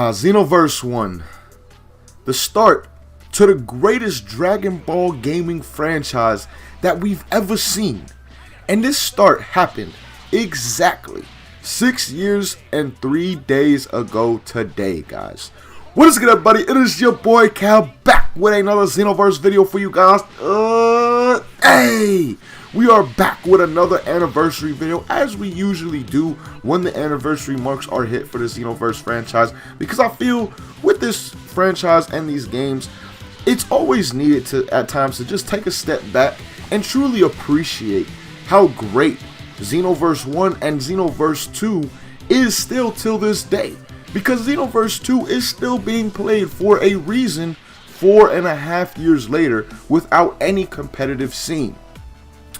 Xenoverse 1. The start to the greatest Dragon Ball gaming franchise that we've ever seen. And this start happened exactly 6 years and 3 days ago today, guys. What is good, everybody? It is your boy Cal back with another Xenoverse video for you guys. Hey! We are back with another anniversary video, as we usually do when the anniversary marks are hit for the Xenoverse franchise, because I feel with this franchise and these games, it's always needed to, at times, to just take a step back and truly appreciate how great Xenoverse 1 and Xenoverse 2 is still till this day. Because Xenoverse 2 is still being played for a reason 4.5 years later without any competitive scene.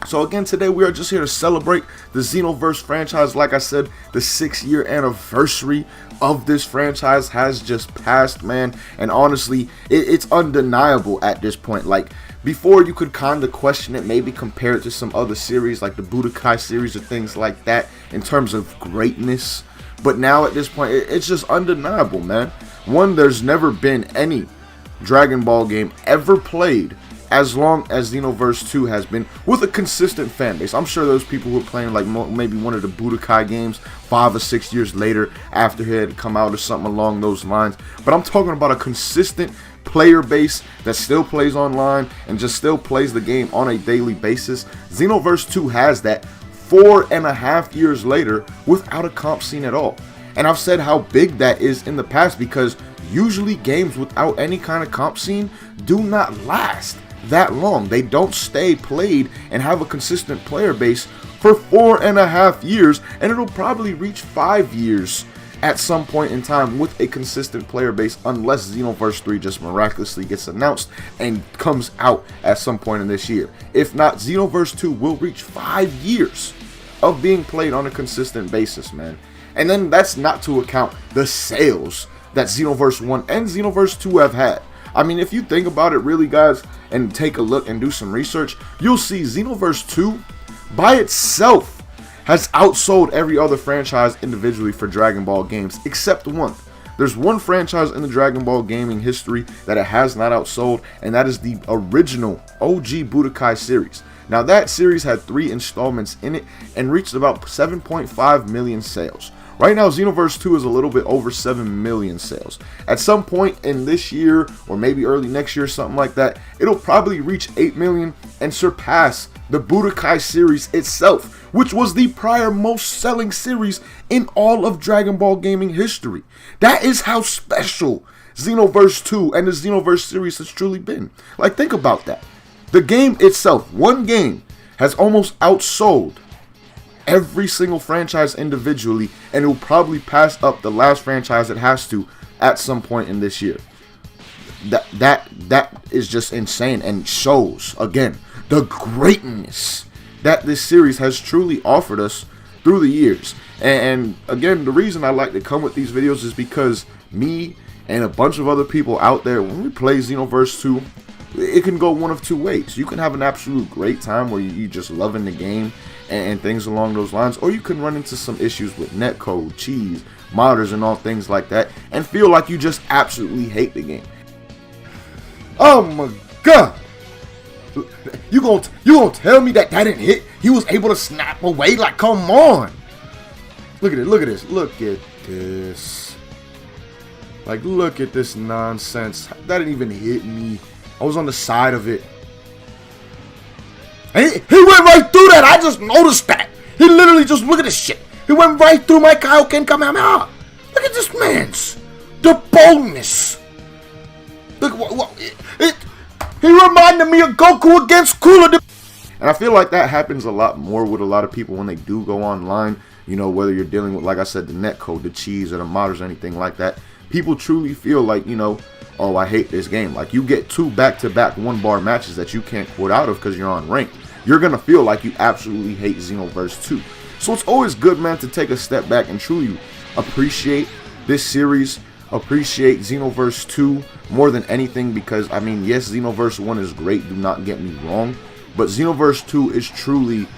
So again, today we are just here to celebrate the Xenoverse franchise. Like I said, the 6-year anniversary of this franchise has just passed, man. And honestly, it's undeniable at this point. Like, before you could kind of question it, maybe compare it to some other series like the Budokai series or things like that in terms of greatness. But now at this point, it's just undeniable, man. One, there's never been any Dragon Ball game ever played as long as Xenoverse 2 has been, with a consistent fan base. I'm sure those people who are playing like maybe one of the Budokai games 5 or 6 years later after it had come out or something along those lines. But I'm talking about a consistent player base that still plays online and just still plays the game on a daily basis. Xenoverse 2 has that 4.5 years later without a comp scene at all. And I've said how big that is in the past, because usually games without any kind of comp scene do not last that long. They don't stay played and have a consistent player base for 4.5 years, and it'll probably reach 5 years at some point in time with a consistent player base, unless Xenoverse 3 just miraculously gets announced and comes out at some point in this year. If not, Xenoverse 2 will reach 5 years of being played on a consistent basis, man. And then that's not to account the sales that Xenoverse 1 and Xenoverse 2 have had. I mean, if you think about it really, guys, and take a look and do some research, you'll see Xenoverse 2 by itself has outsold every other franchise individually for Dragon Ball games, except one. There's one franchise in the Dragon Ball gaming history that it has not outsold, and that is the original OG Budokai series. Now, that series had 3 installments in it and reached about 7.5 million sales. Right now, Xenoverse 2 is a little bit over 7 million sales. At some point in this year, or maybe early next year, something like that, it'll probably reach 8 million and surpass the Budokai series itself, which was the prior most selling series in all of Dragon Ball gaming history. That is how special Xenoverse 2 and the Xenoverse series has truly been. Like, think about that. The game itself, one game, has almost outsold every single franchise individually, and it will probably pass up the last franchise it has to at some point in this year. That is just insane, and shows again the greatness that this series has truly offered us through the years. And again, the reason I like to come with these videos is because me and a bunch of other people out there, when we play Xenoverse 2, it can go one of two ways. You can have an absolute great time where you just loving the game and things along those lines, or you can run into some issues with netcode, cheese, modders, and all things like that, and feel like you just absolutely hate the game. Oh my god! You gonna tell me that didn't hit? He was able to snap away? Like, come on! Look at it! Look at this! Look at this! Like, look at this nonsense! That didn't even hit me. I was on the side of it. And he went right through that. I just noticed that. He literally just, look at this shit. He went right through my Kaioken Kamehameha. Look at this man's. The boldness. Look, he reminded me of Goku against Cooler. And I feel like that happens a lot more with a lot of people when they do go online. You know, whether you're dealing with, like I said, the netcode, the cheese, or the modders, or anything like that. People truly feel like, you know, oh, I hate this game. Like, you get 2 back-to-back 1-bar matches that you can't quit out of because you're on rank. You're going to feel like you absolutely hate Xenoverse 2. So it's always good, man, to take a step back and truly appreciate this series, appreciate Xenoverse 2 more than anything, because, I mean, yes, Xenoverse 1 is great, do not get me wrong, but Xenoverse 2 is truly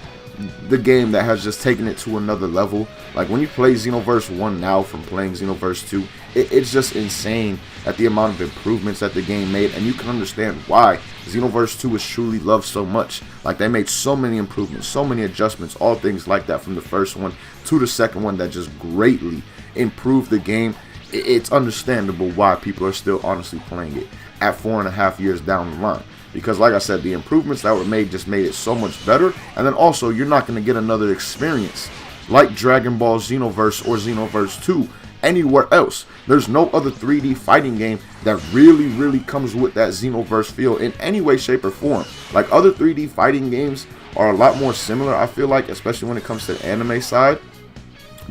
the game that has just taken it to another level. Like, when you play Xenoverse 1 now from playing Xenoverse 2, it's just insane at the amount of improvements that the game made, and you can understand why Xenoverse 2 is truly loved so much. Like, they made so many improvements, so many adjustments, all things like that from the first one to the second one that just greatly improved the game. It's understandable why people are still honestly playing it at 4.5 years down the line. Because like I said, the improvements that were made just made it so much better. And then also, you're not going to get another experience like Dragon Ball Xenoverse or Xenoverse 2 anywhere else. There's no other 3D fighting game that really comes with that Xenoverse feel in any way, shape, or form. Like, other 3D fighting games are a lot more similar, I feel like, especially when it comes to the anime side.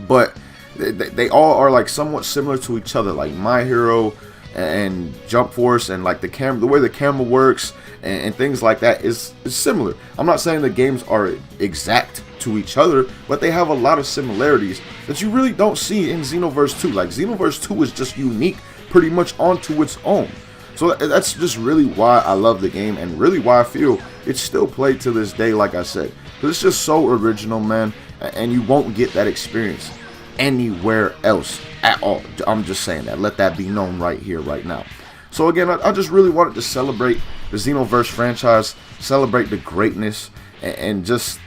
But they all are like somewhat similar to each other, like My Hero and Jump Force, and like the way the camera works and things like that is similar. I'm not saying the games are exact to each other, but they have a lot of similarities that you really don't see in Xenoverse 2. Like, Xenoverse 2 is just unique pretty much onto its own. So that's just really why I love the game, and really why I feel it's still played to this day, like I said. Because it's just so original, man, and you won't get that experience anywhere else at all. I'm just saying that. Let that be known right here, right now. So again, I just really wanted to celebrate the Xenoverse franchise, celebrate the greatness, and just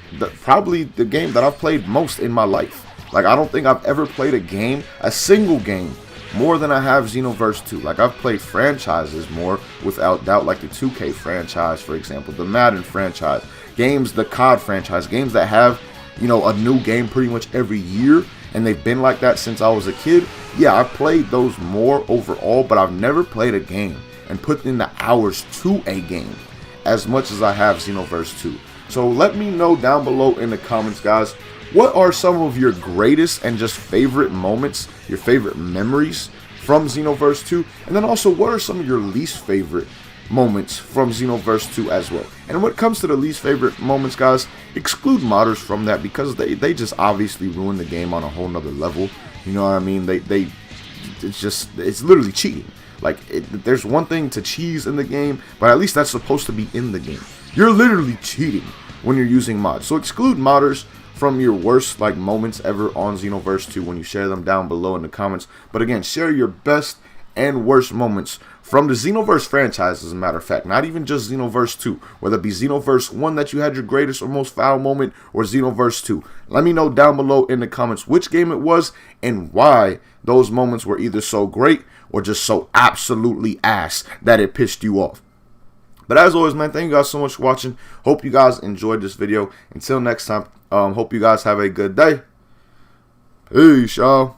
probably the game that I've played most in my life. Like, I don't think I've ever played a single game, more than I have Xenoverse 2. Like, I've played franchises more, without doubt, like the 2K franchise, for example, the Madden franchise, games, the COD franchise, games that have, you know, a new game pretty much every year, and they've been like that since I was a kid. Yeah, I've played those more overall, but I've never played a game and put in the hours to a game as much as I have Xenoverse 2. So let me know down below in the comments, guys, what are some of your greatest and just favorite moments, your favorite memories from Xenoverse 2? And then also, what are some of your least favorite moments from Xenoverse 2 as well? And when it comes to the least favorite moments, guys, exclude modders from that, because they just obviously ruin the game on a whole nother level. You know what I mean? It's literally cheating. Like, there's one thing to cheese in the game, but at least that's supposed to be in the game. You're literally cheating when you're using mods. So exclude modders from your worst like moments ever on Xenoverse 2 when you share them down below in the comments. But again, share your best and worst moments from the Xenoverse franchise, as a matter of fact. Not even just Xenoverse 2. Whether it be Xenoverse 1 that you had your greatest or most foul moment, or Xenoverse 2. Let me know down below in the comments which game it was and why those moments were either so great or just so absolutely ass that it pissed you off. But as always, man, thank you guys so much for watching. Hope you guys enjoyed this video. Until next time, hope you guys have a good day. Peace, y'all.